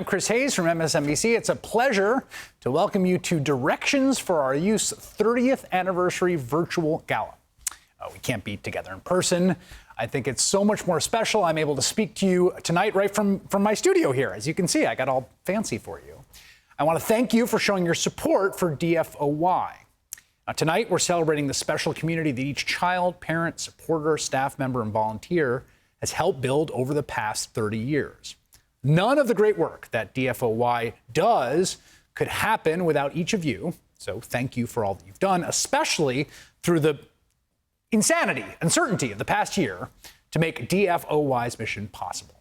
Chris Hayes from MSNBC. It's a pleasure to welcome you to Directions for Our Youth's 30th anniversary virtual gala. We can't be together in person. I think it's so much more special. I'm able to speak to you tonight right from my studio here. As you can see, I got all fancy for you. I want to thank you for showing your support for DFOY. Now, tonight, we're celebrating the special community that each child, parent, supporter, staff member, and volunteer has helped build over the past 30 years. None of the great work that DFOY does could happen without each of you. So thank you for all that you've done, especially through the insanity, uncertainty of the past year to make DFOY's mission possible.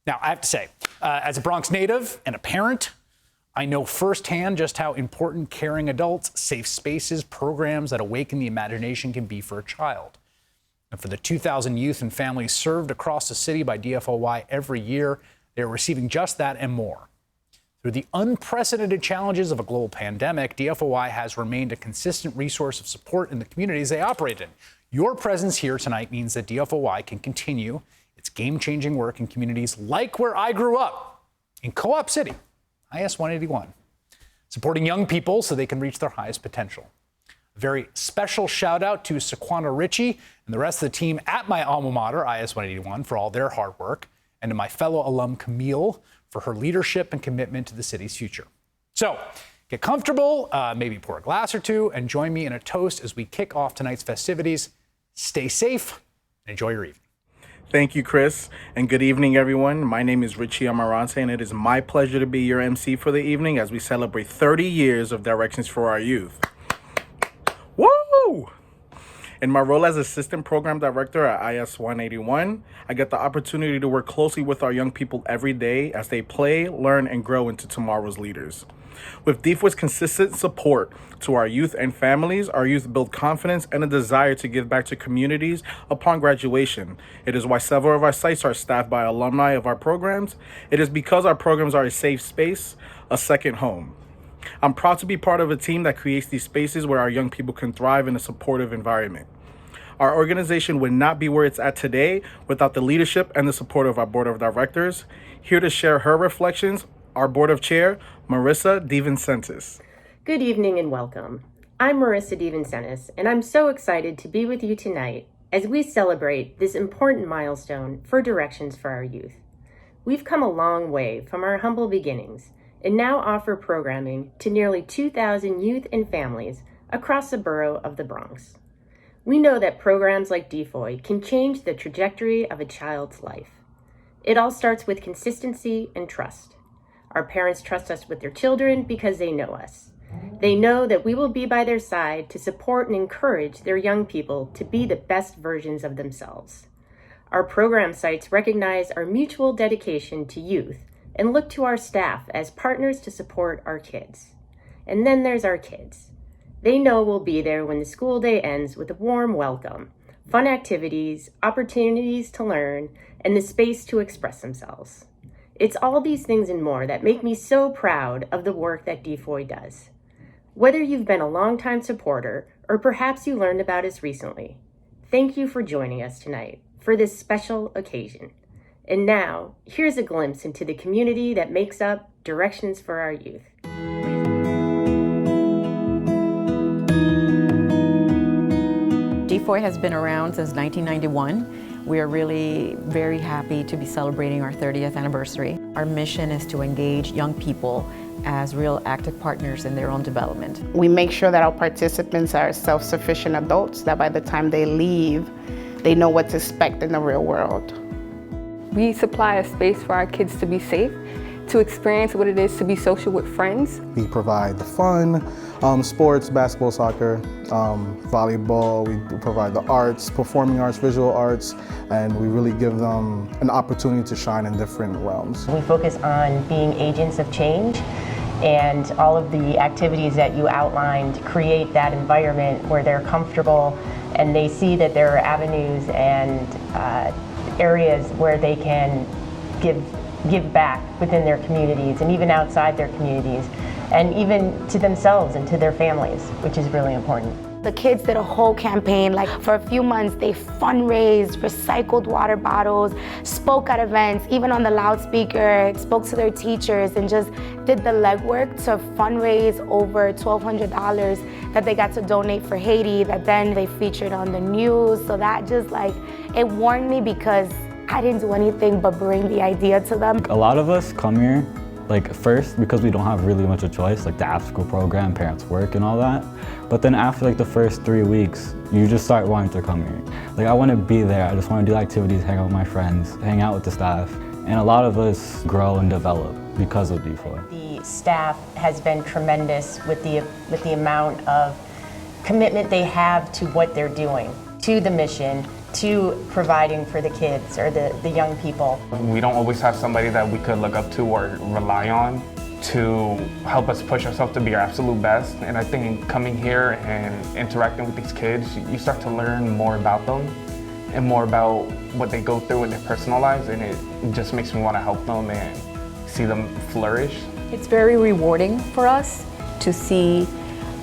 Now, I have to say, as a Bronx native and a parent, I know firsthand just how important caring adults, safe spaces, programs that awaken the imagination can be for a child. And for the 2,000 youth and families served across the city by DFOY every year, they are receiving just that and more. Through the unprecedented challenges of a global pandemic, DFOY has remained a consistent resource of support in the communities they operate in. Your presence here tonight means that DFOY can continue its game-changing work in communities like where I grew up, in Co-op City, IS 181, supporting young people so they can reach their highest potential. A very special shout out to Sequana Ritchie and the rest of the team at my alma mater, IS 181, for all their hard work, and to my fellow alum Camille for her leadership and commitment to the city's future. So get comfortable, maybe pour a glass or two, and join me in a toast as we kick off tonight's festivities. Stay safe and enjoy your evening. Thank you, Chris, and good evening, everyone. My name is Ritchie Amarante, and it is my pleasure to be your MC for the evening as we celebrate 30 years of Directions for Our Youth. Woo! In my role as Assistant Program Director at IS 181, I get the opportunity to work closely with our young people every day as they play, learn, and grow into tomorrow's leaders. With DFOY's consistent support to our youth and families, our youth build confidence and a desire to give back to communities upon graduation. It is why several of our sites are staffed by alumni of our programs. It is because our programs are a safe space, a second home. I'm proud to be part of a team that creates these spaces where our young people can thrive in a supportive environment. Our organization would not be where it's at today without the leadership and the support of our board of directors. Here to share her reflections, our board of chair, Devin Census. Good evening and welcome. I'm Devin Census, and I'm so excited to be with you tonight as we celebrate this important milestone for Directions for Our Youth. We've come a long way from our humble beginnings and now offer programming to nearly 2,000 youth and families across the borough of the Bronx. We know that programs like DFOY can change the trajectory of a child's life. It all starts with consistency and trust. Our parents trust us with their children because they know us. They know that we will be by their side to support and encourage their young people to be the best versions of themselves. Our program sites recognize our mutual dedication to youth and look to our staff as partners to support our kids. And then there's our kids. They know we'll be there when the school day ends with a warm welcome, fun activities, opportunities to learn, and the space to express themselves. It's all these things and more that make me so proud of the work that DFOY does. Whether you've been a longtime supporter or perhaps you learned about us recently, thank you for joining us tonight for this special occasion. And now, here's a glimpse into the community that makes up Directions for Our Youth. DFOY has been around since 1991. We are really very happy to be celebrating our 30th anniversary. Our mission is to engage young people as real active partners in their own development. We make sure that our participants are self-sufficient adults, that by the time they leave, they know what to expect in the real world. We supply a space for our kids to be safe, to experience what it is to be social with friends. We provide the fun, sports, basketball, soccer, volleyball. We provide the arts, performing arts, visual arts, and we really give them an opportunity to shine in different realms. We focus on being agents of change, and all of the activities that you outlined create that environment where they're comfortable and they see that there are avenues and areas where they can give back within their communities and even outside their communities, and even to themselves and to their families, which is really important. The kids did a whole campaign. Like for a few months, they fundraised, recycled water bottles, spoke at events, even on the loudspeaker, spoke to their teachers, and just did the legwork to fundraise over $1,200 that they got to donate for Haiti, that then they featured on the news. So that just like, it warmed me because I didn't do anything but bring the idea to them. A lot of us come here, like first because we don't have really much of a choice, like the after-school program, parents work and all that. But then after like the first 3 weeks, you just start wanting to come here. Like I want to be there, I just want to do activities, hang out with my friends, hang out with the staff. And a lot of us grow and develop because of DFOY. The staff has been tremendous with the amount of commitment they have to what they're doing, to the mission, to providing for the kids or the young people. We don't always have somebody that we could look up to or rely on to help us push ourselves to be our absolute best. And I think coming here and interacting with these kids, you start to learn more about them and more about what they go through in their personal lives, and it just makes me want to help them and see them flourish. It's very rewarding for us to see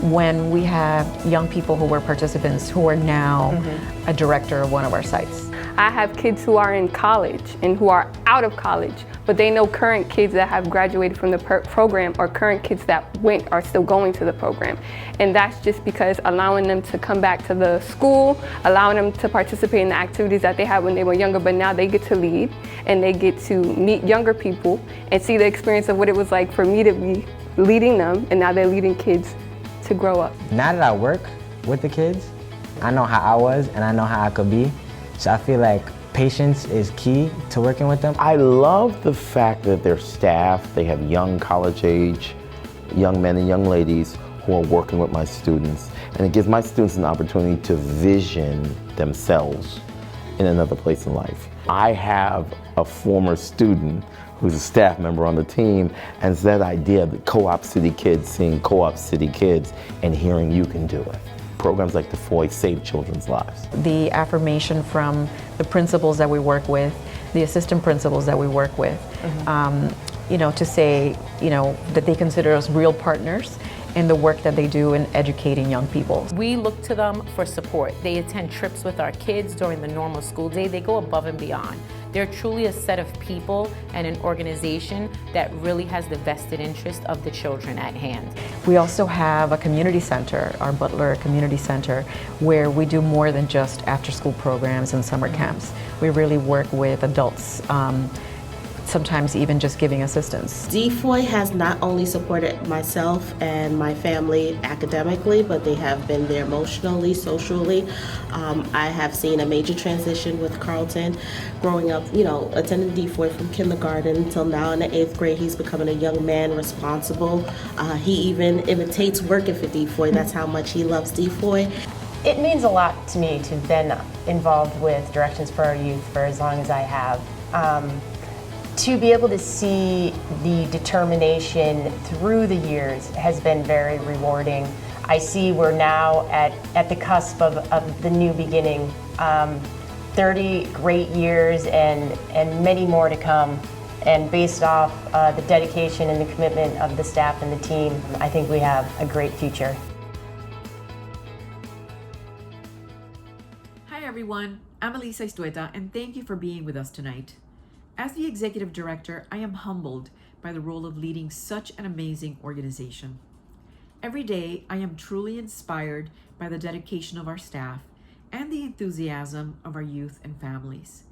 when we have young people who were participants who are now a director of one of our sites. I have kids who are in college and who are out of college, but they know current kids that have graduated from the program or current kids that are still going to the program. And that's just because allowing them to come back to the school, allowing them to participate in the activities that they had when they were younger, but now they get to lead and they get to meet younger people and see the experience of what it was like for me to be leading them, and now they're leading kids to grow up. Now that I work with the kids, I know how I was and I know how I could be. So I feel like patience is key to working with them. I love the fact that their staff, they have young college age, young men and young ladies who are working with my students. And it gives my students an opportunity to vision themselves in another place in life. I have a former student who's a staff member on the team, and it's that idea of the Co-op City kids seeing Co-op City kids and hearing you can do it. Programs like DFOY save children's lives. The affirmation from the principals that we work with, the assistant principals that we work with, to say, that they consider us real partners in the work that they do in educating young people. We look to them for support. They attend trips with our kids during the normal school day. They go above and beyond. They're truly a set of people and an organization that really has the vested interest of the children at hand. We also have a community center, our Butler Community Center, where we do more than just after-school programs and summer camps. We really work with adults, sometimes even just giving assistance. DFOY has not only supported myself and my family academically, but they have been there emotionally, socially. I have seen a major transition with Carlton. Growing up, attending DFOY from kindergarten until now in the 8th grade, he's becoming a young man, responsible. He even imitates working for DFOY. That's how much he loves DFOY. It means a lot to me to have been involved with Directions for Our Youth for as long as I have. To be able to see the determination through the years has been very rewarding. I see we're now at the cusp of the new beginning. 30 great years and many more to come. And based off the dedication and the commitment of the staff and the team, I think we have a great future. Hi everyone, I'm Elisa Istueta, and thank you for being with us tonight. As the executive director, I am humbled by the role of leading such an amazing organization. Every day, I am truly inspired by the dedication of our staff and the enthusiasm of our youth and families.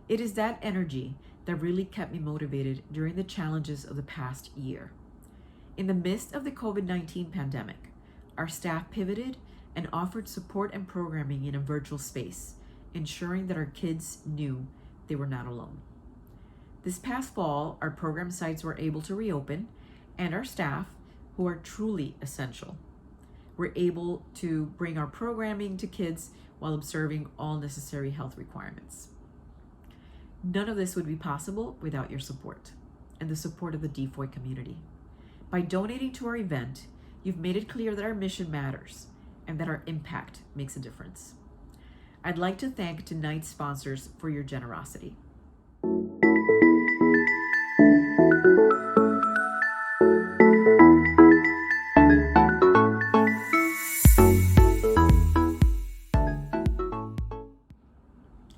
It is that energy that really kept me motivated during the challenges of the past year. In the midst of the COVID-19 pandemic, our staff pivoted and offered support and programming in a virtual space, ensuring that our kids knew they were not alone. This past fall, our program sites were able to reopen, and our staff, who are truly essential, were able to bring our programming to kids while observing all necessary health requirements. None of this would be possible without your support and the support of the DFOY community. By donating to our event, you've made it clear that our mission matters and that our impact makes a difference. I'd like to thank tonight's sponsors for your generosity.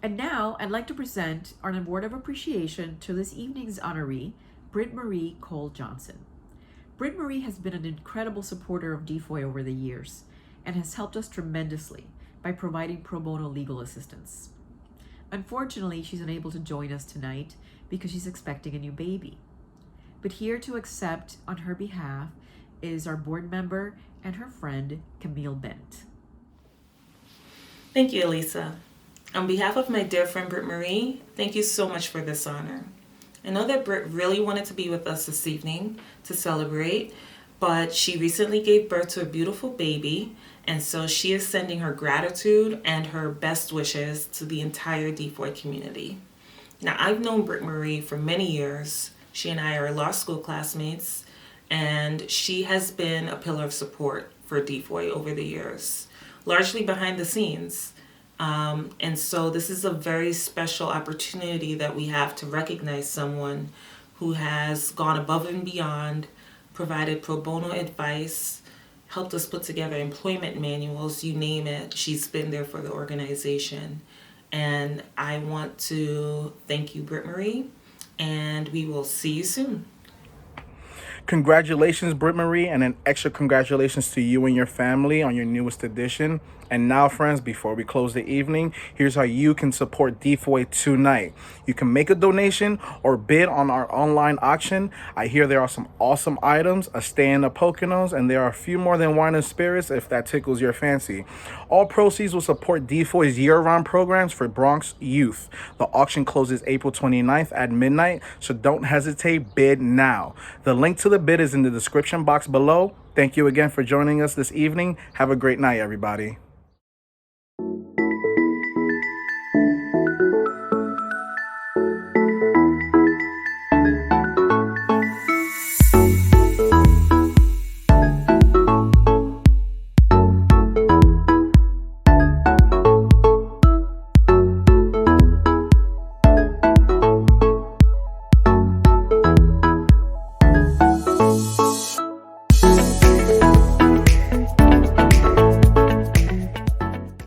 And now I'd like to present our award of appreciation to this evening's honoree, Britt Marie Cole Johnson. Britt Marie has been an incredible supporter of DFOY over the years and has helped us tremendously by providing pro bono legal assistance. Unfortunately, she's unable to join us tonight because she's expecting a new baby. But here to accept on her behalf is our board member and her friend, Camille Bent. Thank you, Elisa. On behalf of my dear friend Britt Marie, thank you so much for this honor. I know that Britt really wanted to be with us this evening to celebrate, but she recently gave birth to a beautiful baby, and so she is sending her gratitude and her best wishes to the entire DFOY community. Now, I've known Britt Marie for many years. She and I are law school classmates, and she has been a pillar of support for DFOY over the years, largely behind the scenes. And so this is a very special opportunity that we have to recognize someone who has gone above and beyond, provided pro bono advice, helped us put together employment manuals, you name it. She's been there for the organization. And I want to thank you, Britt Marie, and we will see you soon. Congratulations, Britt Marie, and an extra congratulations to you and your family on your newest edition. And now, friends, before we close the evening, here's how you can support DFOY tonight. You can make a donation or bid on our online auction. I hear there are some awesome items, a stay in the Poconos, and there are a few more than wine and spirits if that tickles your fancy. All proceeds will support DFOY's year-round programs for Bronx youth. The auction closes April 29th at midnight, so don't hesitate, bid now. The link to the bid is in the description box below. Thank you again for joining us this evening. Have a great night, everybody.